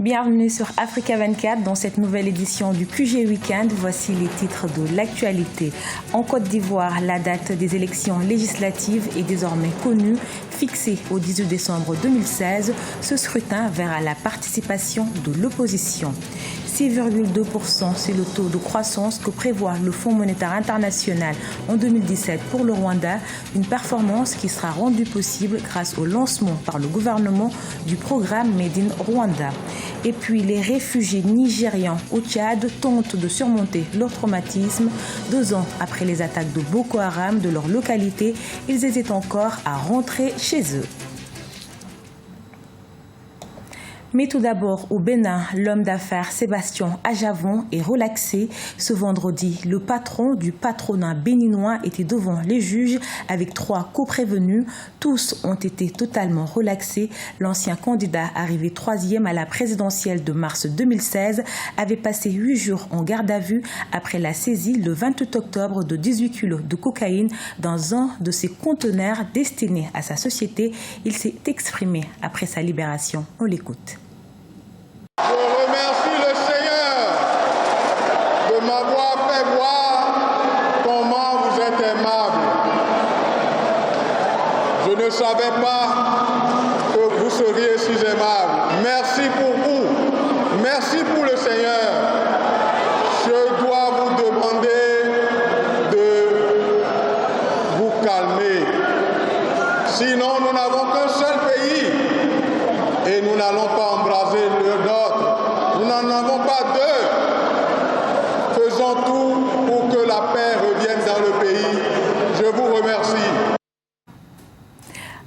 Bienvenue sur Africa 24 dans cette nouvelle édition du QG Weekend. Voici les titres de l'actualité. En Côte d'Ivoire, la date des élections législatives est désormais connue. Fixée au 18 décembre 2016, ce scrutin verra la participation de l'opposition. 6,2%, c'est le taux de croissance que prévoit le Fonds monétaire international en 2017 pour le Rwanda, une performance qui sera rendue possible grâce au lancement par le gouvernement du programme Made in Rwanda. Et puis les réfugiés nigérians au Tchad tentent de surmonter leur traumatisme. 2 ans après les attaques de Boko Haram de leur localité, ils hésitent encore à rentrer chez eux. Mais tout d'abord, au Bénin, l'homme d'affaires Sébastien Ajavon est relaxé. Ce vendredi, le patron du patronat béninois était devant les juges avec 3 coprévenus. Tous ont été totalement relaxés. L'ancien candidat, arrivé 3e à la présidentielle de mars 2016, avait passé 8 jours en garde à vue après la saisie le 28 octobre de 18 kilos de cocaïne dans un de ses conteneurs destinés à sa société. Il s'est exprimé après sa libération. On l'écoute. Je remercie le Seigneur de m'avoir fait voir comment vous êtes aimable. Je ne savais pas que vous seriez si aimable. Merci pour vous. Merci pour le Seigneur. Je dois vous demander de vous calmer. Sinon, nous n'avons qu'un seul pays et nous n'allons pas embraser le nôtre. Nous n'en avons pas 2. Faisons tout pour que la paix revienne dans le pays. Je vous remercie.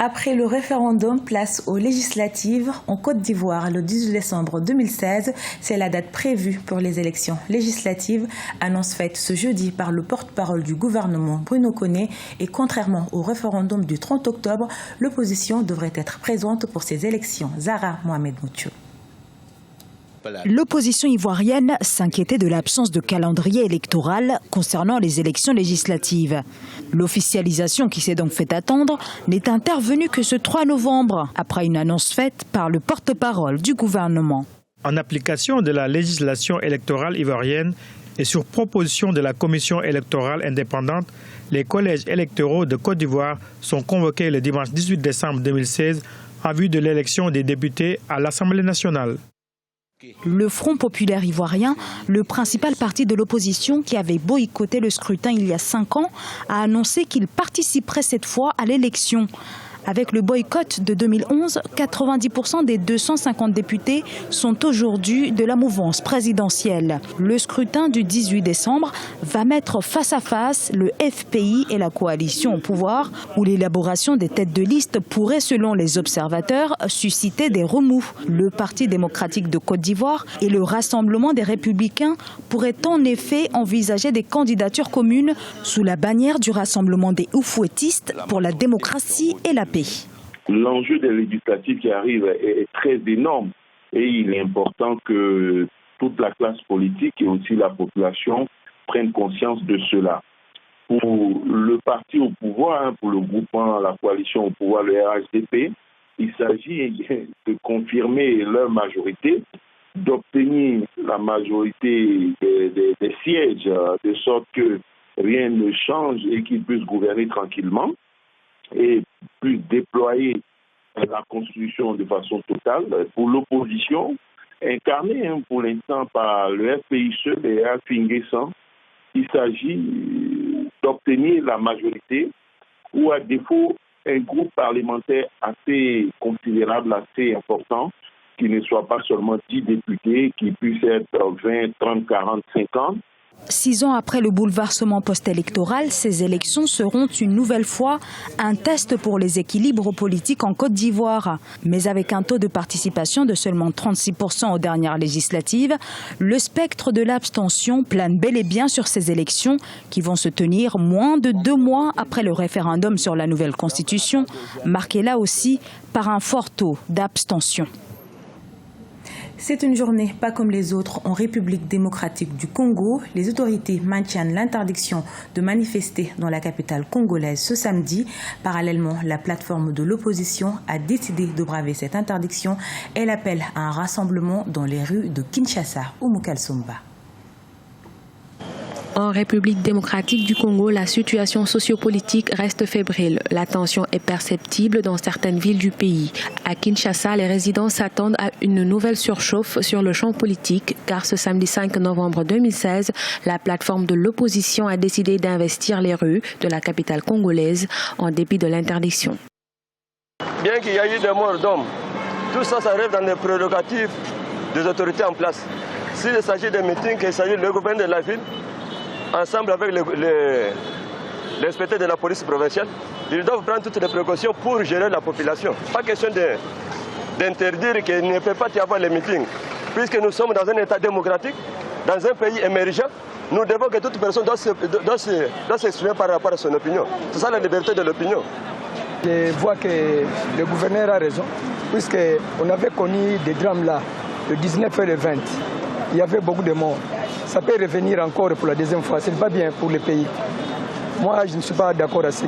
Après le référendum, place aux législatives en Côte d'Ivoire le 18 décembre 2016. C'est la date prévue pour les élections législatives. Annonce faite ce jeudi par le porte-parole du gouvernement Bruno Koné. Et contrairement au référendum du 30 octobre, l'opposition devrait être présente pour ces élections. Zara Mohamed Mouchou. L'opposition ivoirienne s'inquiétait de l'absence de calendrier électoral concernant les élections législatives. L'officialisation qui s'est donc fait attendre n'est intervenue que ce 3 novembre, après une annonce faite par le porte-parole du gouvernement. En application de la législation électorale ivoirienne et sur proposition de la commission électorale indépendante, les collèges électoraux de Côte d'Ivoire sont convoqués le dimanche 18 décembre 2016 en vue de l'élection des députés à l'Assemblée nationale. Le Front populaire ivoirien, le principal parti de l'opposition qui avait boycotté le scrutin il y a 5 ans, a annoncé qu'il participerait cette fois à l'élection. Avec le boycott de 2011, 90% des 250 députés sont aujourd'hui de la mouvance présidentielle. Le scrutin du 18 décembre va mettre face à face le FPI et la coalition au pouvoir, où l'élaboration des têtes de liste pourrait, selon les observateurs, susciter des remous. Le Parti démocratique de Côte d'Ivoire et le Rassemblement des Républicains pourraient en effet envisager des candidatures communes sous la bannière du Rassemblement des Oufouettistes pour la démocratie et la paix. L'enjeu des législatives qui arrivent est très énorme et il est important que toute la classe politique et aussi la population prennent conscience de cela. Pour le parti au pouvoir, pour le groupement, la coalition au pouvoir, le RHDP, il s'agit de confirmer leur majorité, d'obtenir la majorité des sièges, de sorte que rien ne change et qu'ils puissent gouverner tranquillement et puissent déployer la Constitution de façon totale. Pour l'opposition, incarnée pour l'instant par le FPICE et Finguessan, il s'agit d'obtenir la majorité ou à défaut un groupe parlementaire assez considérable, assez important, qui ne soit pas seulement 10 députés, qui puisse être 20, 30, 40, 50. 6 ans après le bouleversement post-électoral, ces élections seront une nouvelle fois un test pour les équilibres politiques en Côte d'Ivoire. Mais avec un taux de participation de seulement 36% aux dernières législatives, le spectre de l'abstention plane bel et bien sur ces élections qui vont se tenir moins de 2 mois après le référendum sur la nouvelle constitution, marqué là aussi par un fort taux d'abstention. C'est une journée pas comme les autres en République démocratique du Congo. Les autorités maintiennent l'interdiction de manifester dans la capitale congolaise ce samedi. Parallèlement, la plateforme de l'opposition a décidé de braver cette interdiction. Elle appelle à un rassemblement dans les rues de Kinshasa ou Mukalsumba. En République démocratique du Congo, la situation sociopolitique reste fébrile. La tension est perceptible dans certaines villes du pays. À Kinshasa, les résidents s'attendent à une nouvelle surchauffe sur le champ politique, car ce samedi 5 novembre 2016, la plateforme de l'opposition a décidé d'investir les rues de la capitale congolaise en dépit de l'interdiction. Bien qu'il y ait eu des morts d'hommes, tout ça, ça arrive dans les prérogatives des autorités en place. S'il s'agit de meetings, qu'il s'agit du gouvernement de la ville, ensemble avec les inspecteurs de la police provinciale, ils doivent prendre toutes les précautions pour gérer la population. Pas question d'interdire qu'il ne peut pas y avoir les meetings. Puisque nous sommes dans un État démocratique, dans un pays émergent, nous devons que toute personne doit s'exprimer par rapport à son opinion. C'est ça la liberté de l'opinion. Je vois que le gouverneur a raison, puisqu'on avait connu des drames là, le 19 et le 20. Il y avait beaucoup de morts. Ça peut revenir encore pour la deuxième fois. Ce n'est pas bien pour le pays. Moi, je ne suis pas d'accord à ce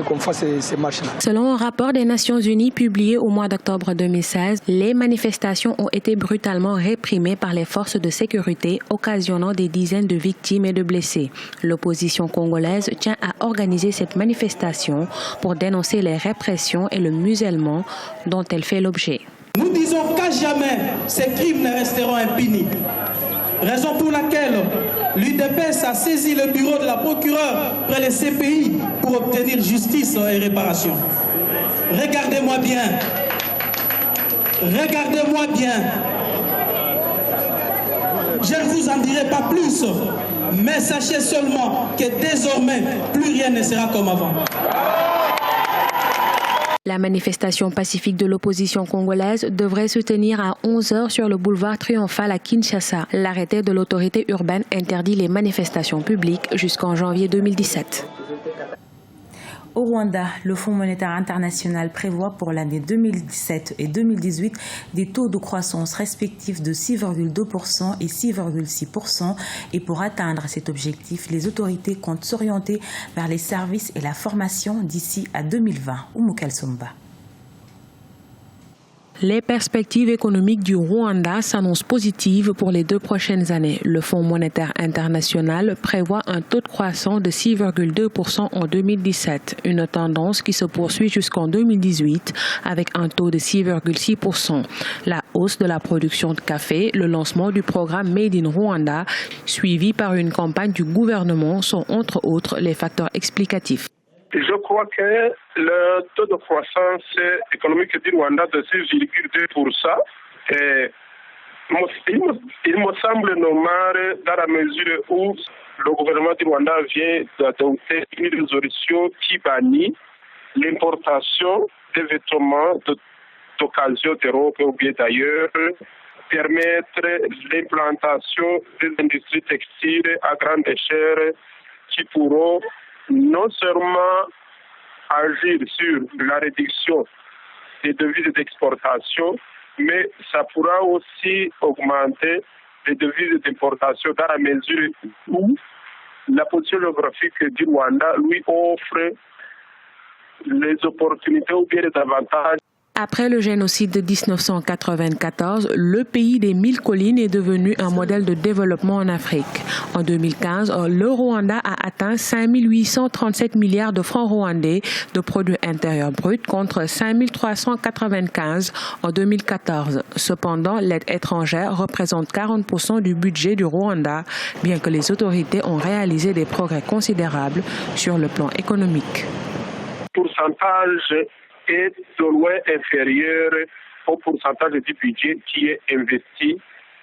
qu'on fasse ces marches-là. Selon un rapport des Nations Unies publié au mois d'octobre 2016, les manifestations ont été brutalement réprimées par les forces de sécurité, occasionnant des dizaines de victimes et de blessés. L'opposition congolaise tient à organiser cette manifestation pour dénoncer les répressions et le musellement dont elle fait l'objet. Nous disons qu'à jamais ces crimes ne resteront impunis. Raison pour laquelle l'UDPS a saisi le bureau de la procureure près des CPI pour obtenir justice et réparation. Regardez-moi bien. Regardez-moi bien. Je ne vous en dirai pas plus, mais sachez seulement que désormais, plus rien ne sera comme avant. La manifestation pacifique de l'opposition congolaise devrait se tenir à 11h sur le boulevard Triomphal à Kinshasa. L'arrêté de l'autorité urbaine interdit les manifestations publiques jusqu'en janvier 2017. Au Rwanda, le Fonds monétaire international prévoit pour l'année 2017 et 2018 des taux de croissance respectifs de 6,2% et 6,6%. Et pour atteindre cet objectif, les autorités comptent s'orienter vers les services et la formation d'ici à 2020. Umukalsumba. Les perspectives économiques du Rwanda s'annoncent positives pour les 2 prochaines années. Le Fonds monétaire international prévoit un taux de croissance de 6,2% en 2017, une tendance qui se poursuit jusqu'en 2018 avec un taux de 6,6%. La hausse de la production de café, le lancement du programme Made in Rwanda, suivi par une campagne du gouvernement, sont entre autres les facteurs explicatifs. Je crois que le taux de croissance économique du Rwanda de 6,2%, il me semble normal dans la mesure où le gouvernement du Rwanda vient d'adopter une résolution qui bannit l'importation des vêtements d'occasion d'Europe ou bien d'ailleurs, permettre l'implantation des industries textiles à grande échelle qui pourront non seulement agir sur la réduction des devises d'exportation, mais ça pourra aussi augmenter les devises d'importation dans la mesure où la position géographique du Rwanda lui offre les opportunités ou bien les avantages. Après le génocide de 1994, le pays des 1000 collines est devenu un modèle de développement en Afrique. En 2015, le Rwanda a atteint 5 837 milliards de francs rwandais de produits intérieurs bruts contre 5 395 en 2014. Cependant, l'aide étrangère représente 40% du budget du Rwanda, bien que les autorités ont réalisé des progrès considérables sur le plan économique. Pourcentage est de loin inférieur au pourcentage du budget qui est investi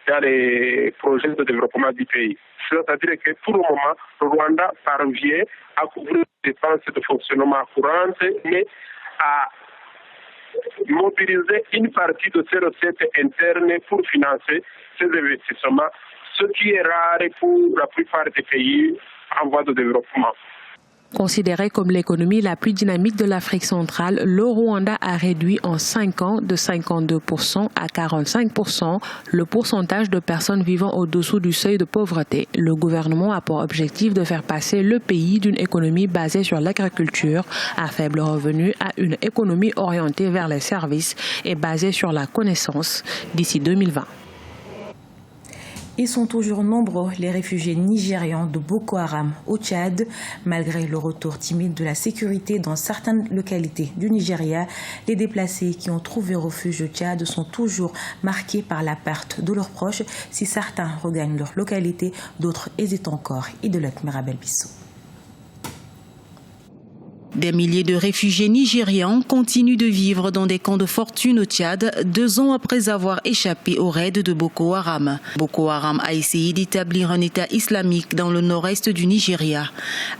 dans les projets de développement du pays. C'est-à-dire que pour le moment, le Rwanda parvient à couvrir les dépenses de fonctionnement courantes, mais à mobiliser une partie de ces recettes internes pour financer ces investissements, ce qui est rare pour la plupart des pays en voie de développement. Considéré comme l'économie la plus dynamique de l'Afrique centrale, le Rwanda a réduit en 5 ans de 52% à 45% le pourcentage de personnes vivant au-dessous du seuil de pauvreté. Le gouvernement a pour objectif de faire passer le pays d'une économie basée sur l'agriculture à faible revenu à une économie orientée vers les services et basée sur la connaissance d'ici 2020. Ils sont toujours nombreux, les réfugiés nigérians de Boko Haram au Tchad. Malgré le retour timide de la sécurité dans certaines localités du Nigeria, les déplacés qui ont trouvé refuge au Tchad sont toujours marqués par la perte de leurs proches. Si certains regagnent leur localité, d'autres hésitent encore. Idolette Mirabel Bissou. Des milliers de réfugiés nigérians continuent de vivre dans des camps de fortune au Tchad 2 ans après avoir échappé au raid de Boko Haram. Boko Haram a essayé d'établir un État islamique dans le nord-est du Nigeria.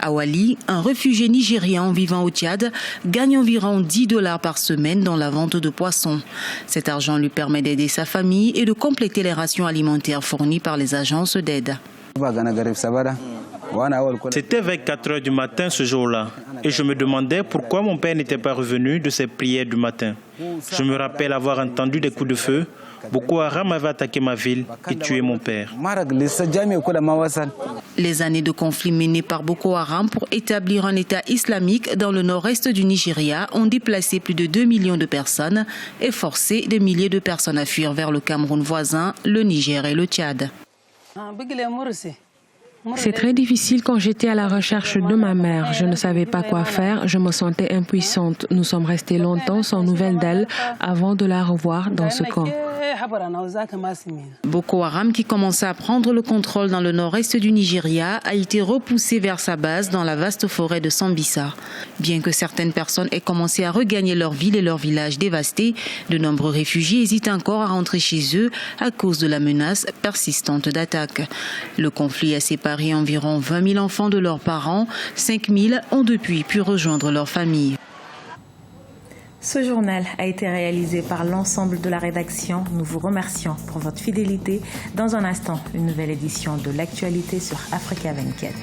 Awali, un réfugié nigérian vivant au Tchad, gagne environ $10 par semaine dans la vente de poissons. Cet argent lui permet d'aider sa famille et de compléter les rations alimentaires fournies par les agences d'aide. C'était vers 4 heures du matin ce jour-là et je me demandais pourquoi mon père n'était pas revenu de ses prières du matin. Je me rappelle avoir entendu des coups de feu. Boko Haram avait attaqué ma ville et tué mon père. Les années de conflit menées par Boko Haram pour établir un État islamique dans le nord-est du Nigeria ont déplacé plus de 2 millions de personnes et forcé des milliers de personnes à fuir vers le Cameroun voisin, le Niger et le Tchad. C'est très difficile quand j'étais à la recherche de ma mère. Je ne savais pas quoi faire, je me sentais impuissante. Nous sommes restés longtemps sans nouvelles d'elle avant de la revoir dans ce camp. Boko Haram, qui commençait à prendre le contrôle dans le nord-est du Nigeria, a été repoussé vers sa base dans la vaste forêt de Sambisa. Bien que certaines personnes aient commencé à regagner leur ville et leur village dévastés, de nombreux réfugiés hésitent encore à rentrer chez eux à cause de la menace persistante d'attaques. Le conflit a séparé environ 20 000 enfants de leurs parents. 5 000 ont depuis pu rejoindre leur famille. Ce journal a été réalisé par l'ensemble de la rédaction. Nous vous remercions pour votre fidélité. Dans un instant, une nouvelle édition de l'actualité sur Africa 24.